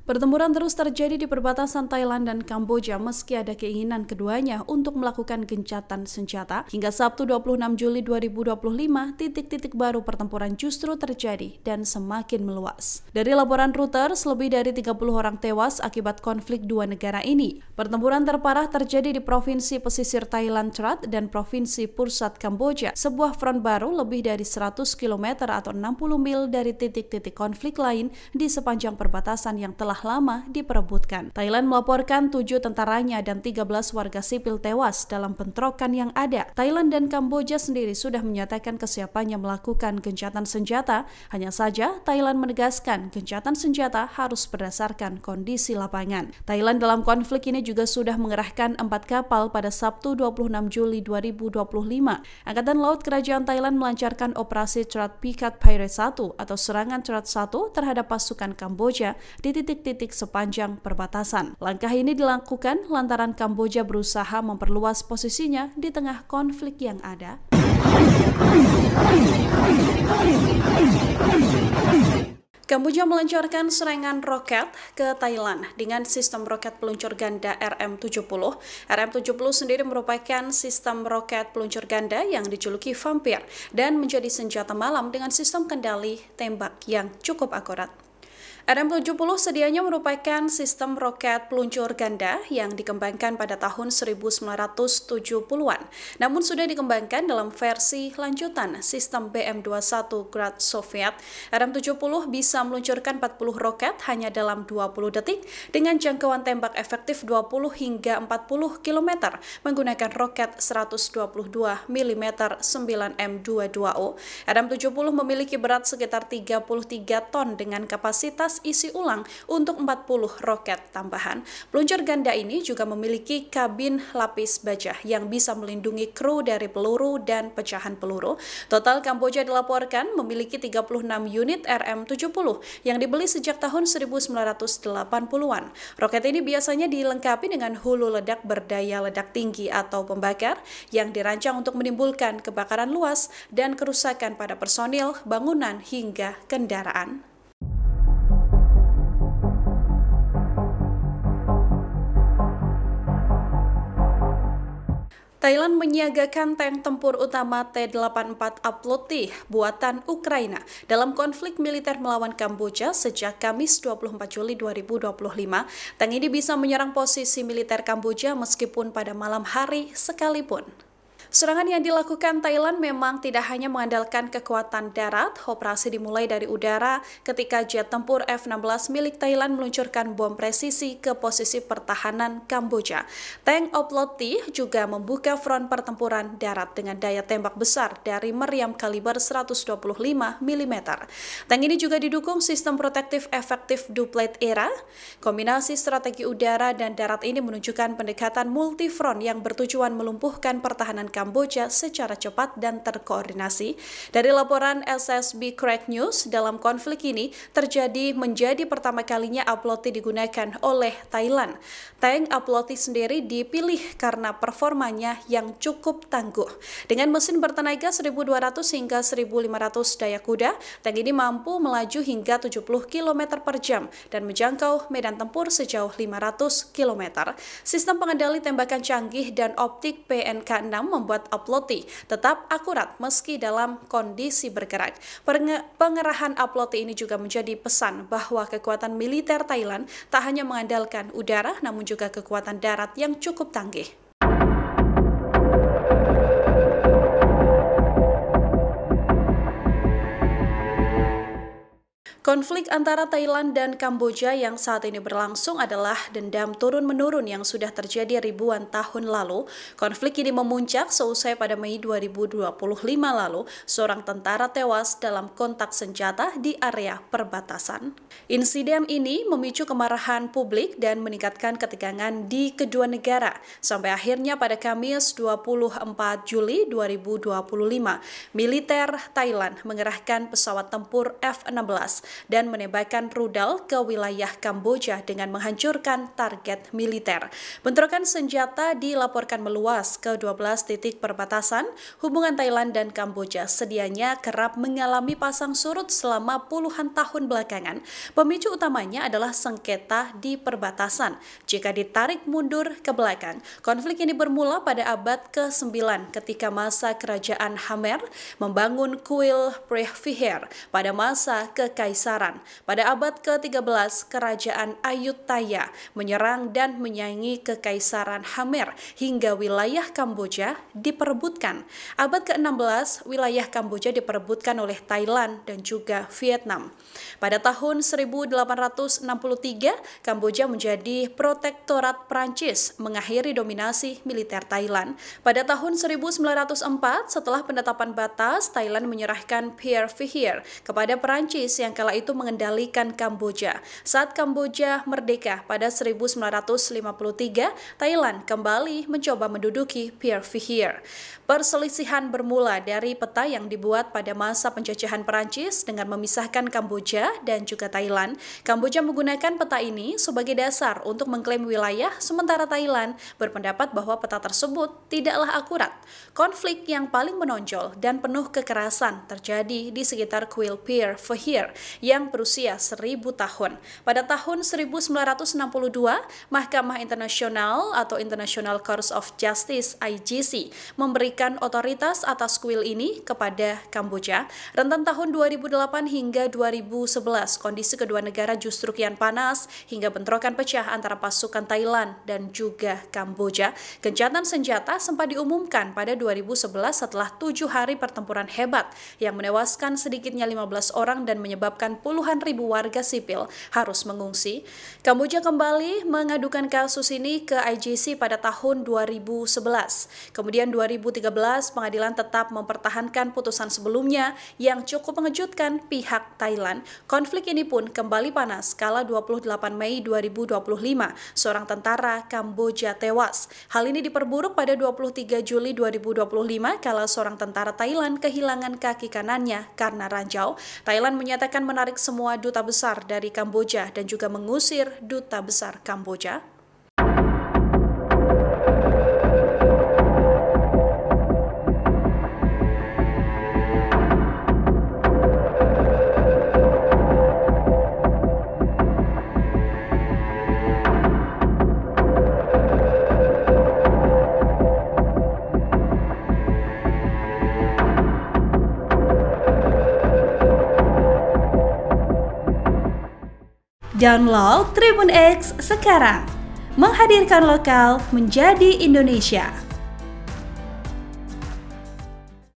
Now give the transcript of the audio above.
Pertempuran terus terjadi di perbatasan Thailand dan Kamboja meski ada keinginan keduanya untuk melakukan gencatan senjata. Hingga Sabtu 26 Juli 2025, titik-titik baru pertempuran justru terjadi dan semakin meluas. Dari laporan Reuters, lebih dari 30 orang tewas akibat konflik dua negara ini. Pertempuran terparah terjadi di Provinsi Pesisir Thailand Trat dan Provinsi Pursat Kamboja, sebuah front baru lebih dari 100 km atau 60 mil dari titik-titik konflik lain di sepanjang perbatasan yang telah lama diperebutkan. Thailand melaporkan 7 tentaranya dan 13 warga sipil tewas dalam bentrokan yang ada. Thailand dan Kamboja sendiri sudah menyatakan kesiapannya melakukan gencatan senjata. Hanya saja, Thailand menegaskan gencatan senjata harus berdasarkan kondisi lapangan. Thailand dalam konflik ini juga sudah mengerahkan 4 kapal pada Sabtu 26 Juli 2025. Angkatan Laut Kerajaan Thailand melancarkan operasi Trat Pikat Pirate 1 atau serangan Trat 1 terhadap pasukan Kamboja di titik sepanjang perbatasan. Langkah ini dilakukan lantaran Kamboja berusaha memperluas posisinya di tengah konflik yang ada. Kamboja melancarkan serangan roket ke Thailand dengan sistem roket peluncur ganda RM-70. RM-70 sendiri merupakan sistem roket peluncur ganda yang dijuluki Vampir dan menjadi senjata malam dengan sistem kendali tembak yang cukup akurat. RM-70 sedianya merupakan sistem roket peluncur ganda yang dikembangkan pada tahun 1970-an, namun sudah dikembangkan dalam versi lanjutan sistem BM-21 Grad Soviet. RM-70 bisa meluncurkan 40 roket hanya dalam 20 detik dengan jangkauan tembak efektif 20 hingga 40 km menggunakan roket 122 mm 9M22O. RM-70 memiliki berat sekitar 33 ton dengan kapasitas isi ulang untuk 40 roket tambahan. Peluncur ganda ini juga memiliki kabin lapis baja yang bisa melindungi kru dari peluru dan pecahan peluru. Total Kamboja dilaporkan memiliki 36 unit RM-70 yang dibeli sejak tahun 1980-an. Roket ini biasanya dilengkapi dengan hulu ledak berdaya ledak tinggi atau pembakar yang dirancang untuk menimbulkan kebakaran luas dan kerusakan pada personil, bangunan, hingga kendaraan. Thailand menyiagakan tank tempur utama T-84 Aploti buatan Ukraina dalam konflik militer melawan Kamboja sejak Kamis 24 Juli 2025. Tank ini bisa menyerang posisi militer Kamboja meskipun pada malam hari sekalipun. Serangan yang dilakukan Thailand memang tidak hanya mengandalkan kekuatan darat. Operasi dimulai dari udara ketika jet tempur F-16 milik Thailand meluncurkan bom presisi ke posisi pertahanan Kamboja. Tank Oploti juga membuka front pertempuran darat dengan daya tembak besar dari meriam kaliber 125 mm. Tank ini juga didukung sistem protektif efektif duplet era. Kombinasi strategi udara dan darat ini menunjukkan pendekatan multifront yang bertujuan melumpuhkan pertahanan Kamboja secara cepat dan terkoordinasi. Dari laporan SSB Crack News, dalam konflik ini menjadi pertama kalinya Aploti digunakan oleh Thailand. Tank Aploti sendiri dipilih karena performanya yang cukup tangguh. Dengan mesin bertenaga 1.200 hingga 1.500 daya kuda, tank ini mampu melaju hingga 70 km per jam dan menjangkau medan tempur sejauh 500 km. Sistem pengendali tembakan canggih dan optik PNK-6 membuat Aploti tetap akurat meski dalam kondisi bergerak. Pengerahan Aploti ini juga menjadi pesan bahwa kekuatan militer Thailand tak hanya mengandalkan udara, namun juga kekuatan darat yang cukup tangguh. Konflik antara Thailand dan Kamboja yang saat ini berlangsung adalah dendam turun-menurun yang sudah terjadi ribuan tahun lalu. Konflik ini memuncak seusai pada Mei 2025 lalu, seorang tentara tewas dalam kontak senjata di area perbatasan. Insiden ini memicu kemarahan publik dan meningkatkan ketegangan di kedua negara. Sampai akhirnya pada Kamis 24 Juli 2025, militer Thailand mengerahkan pesawat tempur F-16 dan menembakkan rudal ke wilayah Kamboja dengan menghancurkan target militer. Bentrokan senjata dilaporkan meluas ke 12 titik perbatasan. Hubungan Thailand dan Kamboja sedianya kerap mengalami pasang surut selama puluhan tahun belakangan. Pemicu utamanya adalah sengketa di perbatasan. Jika ditarik mundur ke belakang, konflik ini bermula pada abad ke-9 ketika masa kerajaan Khmer membangun kuil Preah pada masa kekaisaran. Pada abad ke-13, kerajaan Ayutthaya menyerang dan menyaingi kekaisaran Khmer hingga wilayah Kamboja diperebutkan. Abad ke-16, wilayah Kamboja diperebutkan oleh Thailand dan juga Vietnam. Pada tahun 1863, Kamboja menjadi protektorat Prancis, mengakhiri dominasi militer Thailand. Pada tahun 1904, setelah penetapan batas, Thailand menyerahkan Pierre Vihier kepada Prancis yang kala itu mengendalikan Kamboja. Saat Kamboja merdeka pada 1953, Thailand kembali mencoba menduduki Pierre Vihier. Perselisihan bermula dari peta yang dibuat pada masa penjajahan Prancis dengan memisahkan Kamboja dan juga Thailand. Kamboja menggunakan peta ini sebagai dasar untuk mengklaim wilayah, sementara Thailand berpendapat bahwa peta tersebut tidaklah akurat. Konflik yang paling menonjol dan penuh kekerasan terjadi di sekitar kuil Pierre Vihier yang berusia 1000 tahun. Pada tahun 1962, Mahkamah Internasional atau International Court of Justice (ICJ) memberikan otoritas atas kuil ini kepada Kamboja. Rentan tahun 2008 hingga 2011, kondisi kedua negara justru kian panas hingga bentrokan pecah antara pasukan Thailand dan juga Kamboja. Gencatan senjata sempat diumumkan pada 2011 setelah 7 hari pertempuran hebat yang menewaskan sedikitnya 15 orang dan menyebabkan puluhan ribu warga sipil harus mengungsi. Kamboja kembali mengadukan kasus ini ke ICJ pada tahun 2011. Kemudian 2013, pengadilan tetap mempertahankan putusan sebelumnya yang cukup mengejutkan pihak Thailand. Konflik ini pun kembali panas kala 28 Mei 2025, seorang tentara Kamboja tewas. Hal ini diperburuk pada 23 Juli 2025 kala seorang tentara Thailand kehilangan kaki kanannya karena ranjau. Thailand menyatakan menarik semua duta besar dari Kamboja dan juga mengusir duta besar Kamboja. Download Tribun X sekarang, menghadirkan lokal menjadi Indonesia.